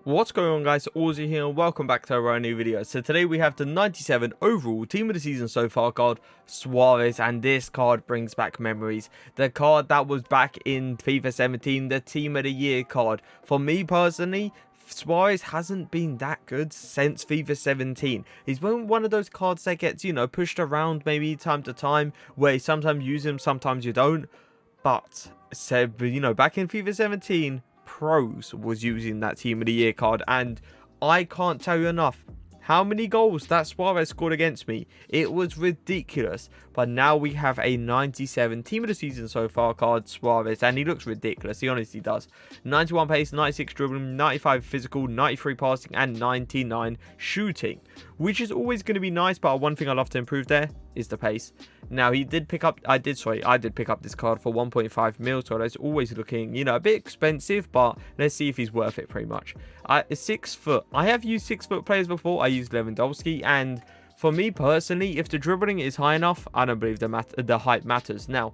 What's going on, guys? Auzio here and welcome back to our new video. So today we have the 97 overall team of the season so far card, Suarez, and this card brings back memories. The card that was back in FIFA 17, the team of the year card. For me personally, Suarez hasn't been that good since FIFA 17. He's been one of those cards that gets, pushed around maybe time to time, where you sometimes use him, sometimes you don't. But, back in FIFA 17, Pros was using that team of the year card, and I can't tell you enough how many goals that Suarez scored against me. It was ridiculous. But now we have a 97 team of the season so far card, Suarez, and he looks ridiculous. He honestly does. 91 pace, 96 dribbling, 95 physical, 93 passing, and 99 shooting, which is always going to be nice. But one thing I love to improve there is the pace. Now I did pick up this card for 1.5 mil, so it's always looking, a bit expensive, but let's see if he's worth it pretty much. 6 foot. I have used 6 foot players before. I used Lewandowski, and for me personally, if the dribbling is high enough, I don't believe the height matters. Now,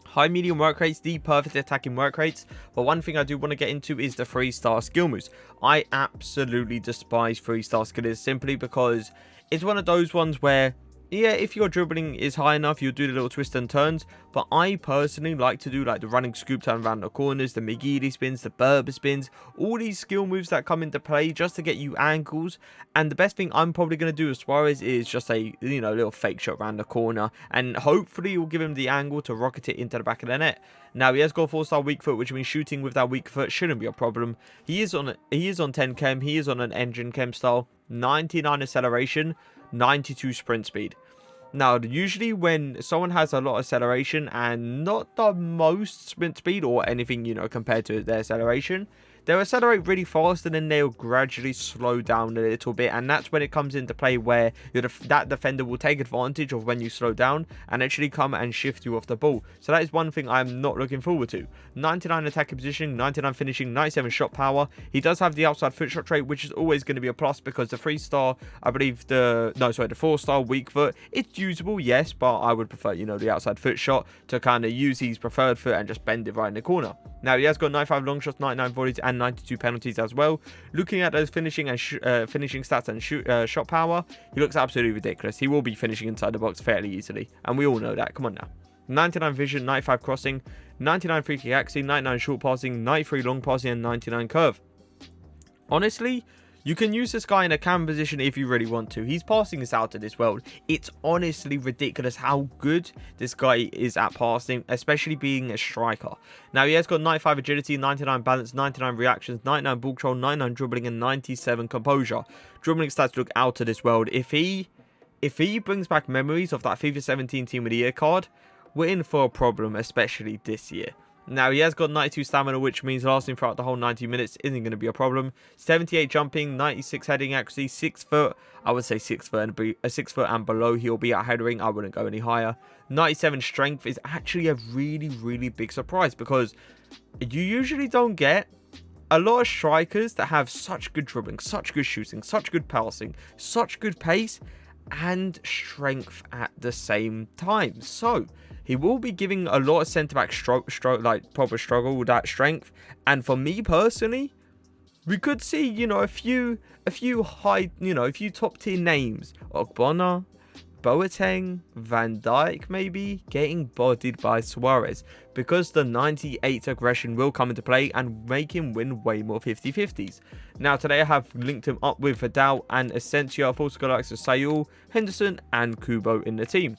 high medium work rates, the perfect attacking work rates. But one thing I do want to get into is the 3-star skill moves. I absolutely despise 3-star skills simply because it's one of those ones where, yeah, if your dribbling is high enough, you'll do the little twists and turns. But I personally like to do like the running scoop turn around the corners, the McGeady spins, the Berber spins, all these skill moves that come into play just to get you angles. And the best thing I'm probably going to do with Suarez is just a, little fake shot around the corner. And hopefully it will give him the angle to rocket it into the back of the net. Now, he has got a 4-star weak foot, which means shooting with that weak foot shouldn't be a problem. He is on 10 chem. He is on an engine chem style. 99 acceleration, 92 sprint speed. Now, usually when someone has a lot of acceleration and not the most sprint speed or anything, compared to their acceleration, they'll accelerate really fast and then they'll gradually slow down a little bit. And that's when it comes into play where that defender will take advantage of when you slow down and actually come and shift you off the ball. So that is one thing I'm not looking forward to. 99 attacking positioning, 99 finishing, 97 shot power. He does have the outside foot shot trait, which is always going to be a plus because the 3-star, I believe the 4-star weak foot, it's usable, yes, but I would prefer, the outside foot shot to kind of use his preferred foot and just bend it right in the corner. Now, he has got 95 long shots, 99 volleys, and 92 penalties as well. Looking at those finishing and finishing stats and shot power, he looks absolutely ridiculous. He will be finishing inside the box fairly easily, and we all know that. Come on now. 99 vision, 95 crossing, 99 free kick accuracy, 99 short passing, 93 long passing, and 99 curve. Honestly, you can use this guy in a cam position if you really want to. He's passing this out of this world. It's honestly ridiculous how good this guy is at passing, especially being a striker. Now, he has got 95 agility, 99 balance, 99 reactions, 99 ball control, 99 dribbling, and 97 composure. Dribbling stats look out of this world. If he brings back memories of that FIFA 17 Team of the Year card, we're in for a problem, especially this year. Now, he has got 92 stamina, which means lasting throughout the whole 90 minutes isn't going to be a problem. 78 jumping, 96 heading accuracy, 6 foot. I would say 6 foot and below he'll be at headering. I wouldn't go any higher. 97 strength is actually a really, really big surprise because you usually don't get a lot of strikers that have such good dribbling, such good shooting, such good passing, such good pace, and strength at the same time. So he will be giving a lot of centre-back proper struggle with that strength. And for me personally, we could see, a few top-tier names. Ogbonna, Boateng, Van Dijk maybe, getting bodied by Suarez. Because the 98 aggression will come into play and make him win way more 50-50s. Now, today I have linked him up with Vidal and Asensio. I've also got likes of Sayul, Henderson, and Kubo in the team.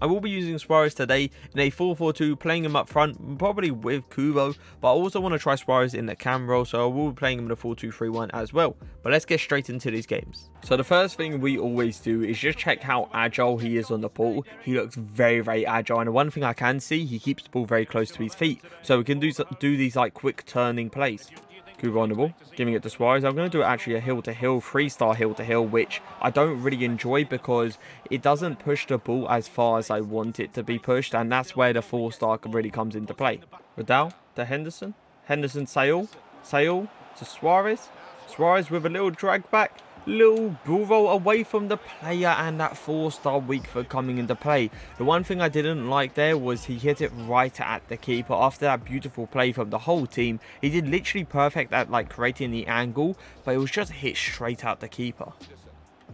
I will be using Suarez today in a 4-4-2, playing him up front, probably with Kubo, but I also want to try Suarez in the cam role, so I will be playing him in a 4-2-3-1 as well. But let's get straight into these games. So the first thing we always do is just check how agile he is on the ball. He looks very, very agile, and one thing I can see, he keeps the ball very close to his feet, so we can do these like quick turning plays. Kubo on the ball, giving it to Suarez. I'm going to do actually a hill-to-hill, 3-star hill-to-hill, which I don't really enjoy because it doesn't push the ball as far as I want it to be pushed, and that's where the 4-star really comes into play. Vidal to Henderson, Sayul to Suarez, Suarez with a little drag back, little ball roll away from the player, and that 4-star weak foot coming into play. The one thing I didn't like there was he hit it right at the keeper. After that beautiful play from the whole team, he did literally perfect at like creating the angle, but it was just hit straight at the keeper.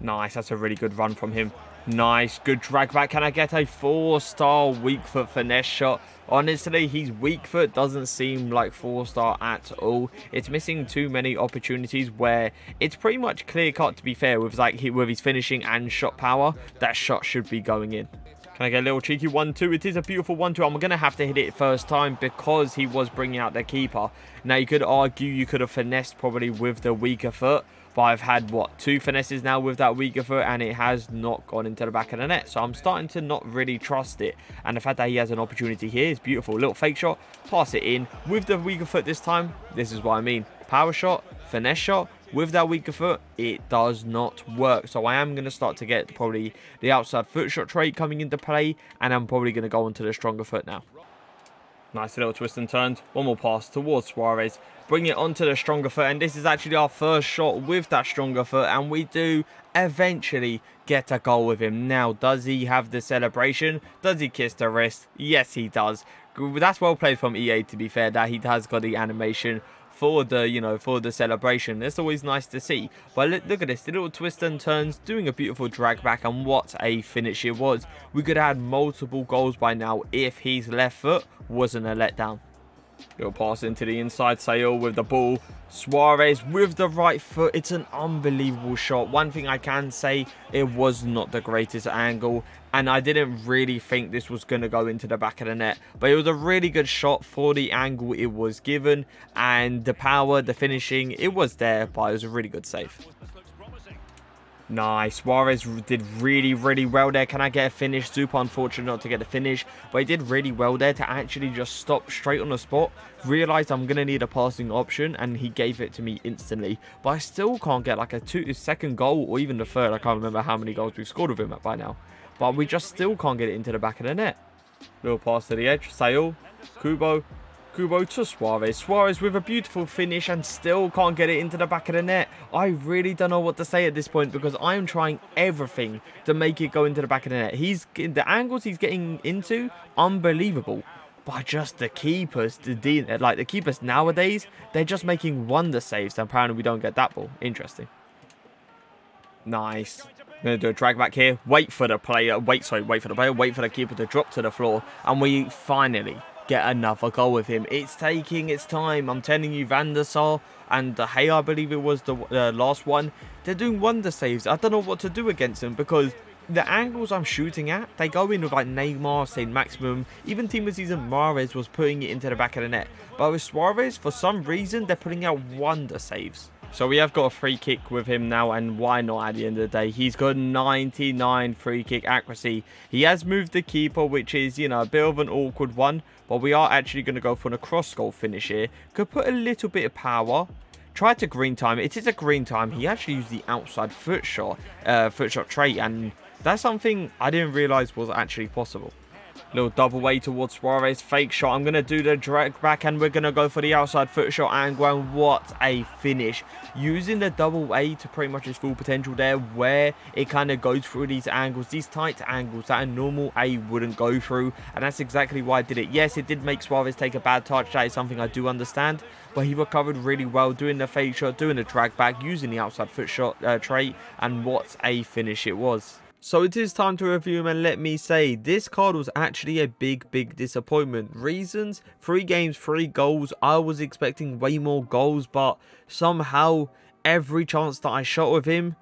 Nice, that's a really good run from him. Nice, good drag back. Can I get a 4-star weak foot finesse shot? Honestly, his weak foot doesn't seem like 4-star at all. It's missing too many opportunities where it's pretty much clear cut, to be fair, with like with his finishing and shot power. That shot should be going in. Can I get a little cheeky 1-2? It is a beautiful 1-2. I'm going to have to hit it first time because he was bringing out the keeper. Now, you could argue you could have finessed probably with the weaker foot. But I've had, what, 2 finesses now with that weaker foot, and it has not gone into the back of the net. So I'm starting to not really trust it. And the fact that he has an opportunity here is beautiful. Little fake shot, pass it in. With the weaker foot this time, this is what I mean. Power shot, finesse shot. With that weaker foot, it does not work. So I am going to start to get probably the outside foot shot trait coming into play. And I'm probably going to go onto the stronger foot now. Nice little twist and turns. One more pass towards Suarez. Bring it onto the stronger foot. And this is actually our first shot with that stronger foot. And we do eventually get a goal with him. Now, does he have the celebration? Does he kiss the wrist? Yes, he does. That's well played from EA, to be fair, that he has got the animation for the, you know, for the celebration. It's always nice to see. But look at this, the little twist and turns, doing a beautiful drag back, and what a finish it was. We could have had multiple goals by now if his left foot wasn't a letdown. Little pass into the inside, Sail with the ball. Suarez with the right foot. It's an unbelievable shot. One thing I can say, it was not the greatest angle, and I didn't really think this was going to go into the back of the net. But it was a really good shot for the angle it was given, and the power, the finishing, it was there, but it was a really good save. Nice. Suarez did really well there. Can I get a finish? Super unfortunate not to get the finish, but he did really well there to actually just stop straight on the spot. Realized I'm going to need a passing option, and he gave it to me instantly. But I still can't get like a second goal, or even the third. I can't remember how many goals we've scored with him by now. But we just still can't get it into the back of the net. Little pass to the edge. Sail. Kubo to Suarez. Suarez with a beautiful finish and still can't get it into the back of the net. I really don't know what to say at this point because I am trying everything to make it go into the back of the net. The angles he's getting into, unbelievable. But just the keepers, the keepers nowadays, they're just making wonder saves. And apparently we don't get that ball. Interesting. Nice. I'm going to do a drag back here. Wait for the player. Wait for the keeper to drop to the floor. And we finally get another goal with him. It's taking its time. I'm telling you, Van der Sar and Hey, I believe it was the last one. They're doing wonder saves. I don't know what to do against them because the angles I'm shooting at, they go in with like Neymar, St. Maximum. Even Team of the Season Mahrez was putting it into the back of the net. But with Suarez, for some reason, they're putting out wonder saves. So we have got a free kick with him now, and why not at the end of the day? He's got 99 free kick accuracy. He has moved the keeper, which is, you know, a bit of an awkward one. But we are actually going to go for a cross goal finish here. Could put a little bit of power. Try to green time. It is a green time. He actually used the outside foot shot trait, and that's something I didn't realize was actually possible. Little double way towards Suarez. Fake shot. I'm going to do the drag back, and we're going to go for the outside foot shot angle. And what a finish. Using the double A to pretty much its full potential there, where it kind of goes through these angles, these tight angles that a normal A wouldn't go through. And that's exactly why I did it. Yes, it did make Suarez take a bad touch. That is something I do understand. But he recovered really well, doing the fake shot, doing the drag back, using the outside foot shot trait. And what a finish it was. So it is time to review him, and let me say, this card was actually a big disappointment. Reasons: 3 games, 3 goals. I was expecting way more goals, but somehow every chance that I shot with him,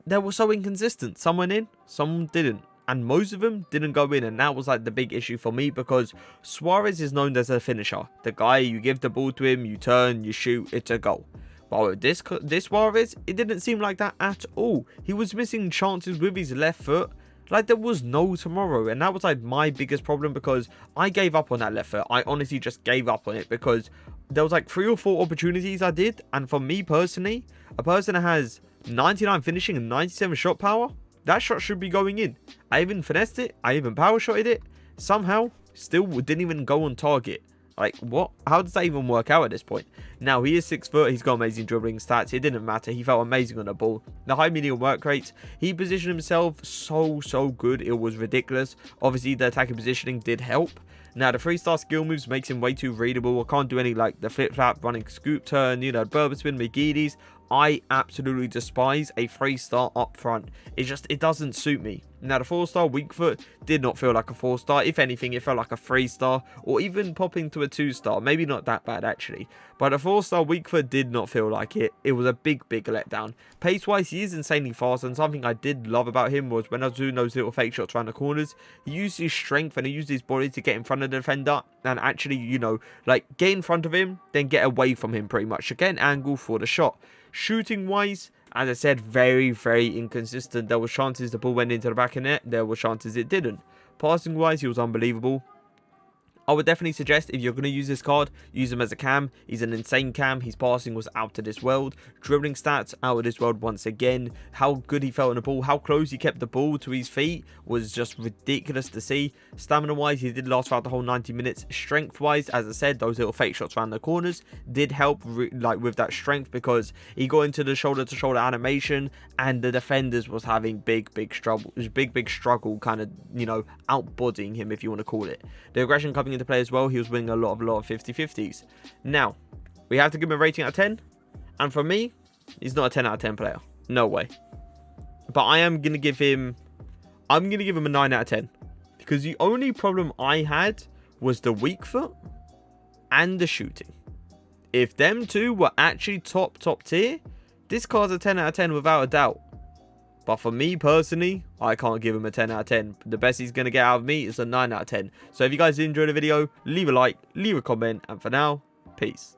they were so inconsistent. Some went in, some didn't. And most of them didn't go in, and that was like the big issue for me because Suarez is known as a finisher. The guy, you give the ball to him, you turn, you shoot, it's a goal. But with this Suarez, it didn't seem like that at all. He was missing chances with his left foot like there was no tomorrow. And that was like my biggest problem because I gave up on that left foot. I honestly just gave up on it because there was like 3 or 4 opportunities I did. And for me personally, a person that has 99 finishing and 97 shot power, that shot should be going in. I even finessed it. I even power shotted it. Somehow, still didn't even go on target. Like, what? How does that even work out at this point? Now, he is 6 foot. He's got amazing dribbling stats. It didn't matter. He felt amazing on the ball. The high medium work rates, he positioned himself so good. It was ridiculous. Obviously, the attacking positioning did help. Now, the 3-star skill moves makes him way too readable. I can't do any, like, the flip-flap, running scoop turn, you know, Berber spin, McGeedy's. I absolutely despise a 3-star up front. It doesn't suit me. Now, the 4-star weak foot did not feel like a 4-star. If anything, it felt like a 3-star, or even popping to a 2-star. Maybe not that bad, actually. But a 4-star weak foot did not feel like it. It was a big letdown. Pace-wise, he is insanely fast, and something I did love about him was when I was doing those little fake shots around the corners, he used his strength and he used his body to get in front of the defender and actually, you know, like, get in front of him, then get away from him pretty much to get an angle for the shot. Shooting wise, as I said, very inconsistent. There were chances the ball went into the back of net. There were chances it didn't. Passing wise, he was unbelievable. I would definitely suggest if you're going to use this card, use him as a cam. He's an insane cam. His passing was out of this world. Dribbling stats, out of this world once again. How good he felt on the ball, how close he kept the ball to his feet was just ridiculous to see. Stamina-wise, he did last throughout the whole 90 minutes. Strength-wise, as I said, those little fake shots around the corners did help like with that strength because he got into the shoulder-to-shoulder animation and the defenders was having big struggle kind of, you know, outbodying him, if you want to call it. The aggression coming into play as well, he was winning a lot of 50-50s. Now, we have to give him a rating out of 10, and for me, he's not a 10 out of 10 player. No way. But I am going to give him, a 9 out of 10, because the only problem I had was the weak foot and the shooting. If them two were actually top tier, this card's a 10 out of 10 without a doubt. But for me personally, I can't give him a 10 out of 10. The best he's going to get out of me is a 9 out of 10. So if you guys did enjoy the video, leave a like, leave a comment, and for now, peace.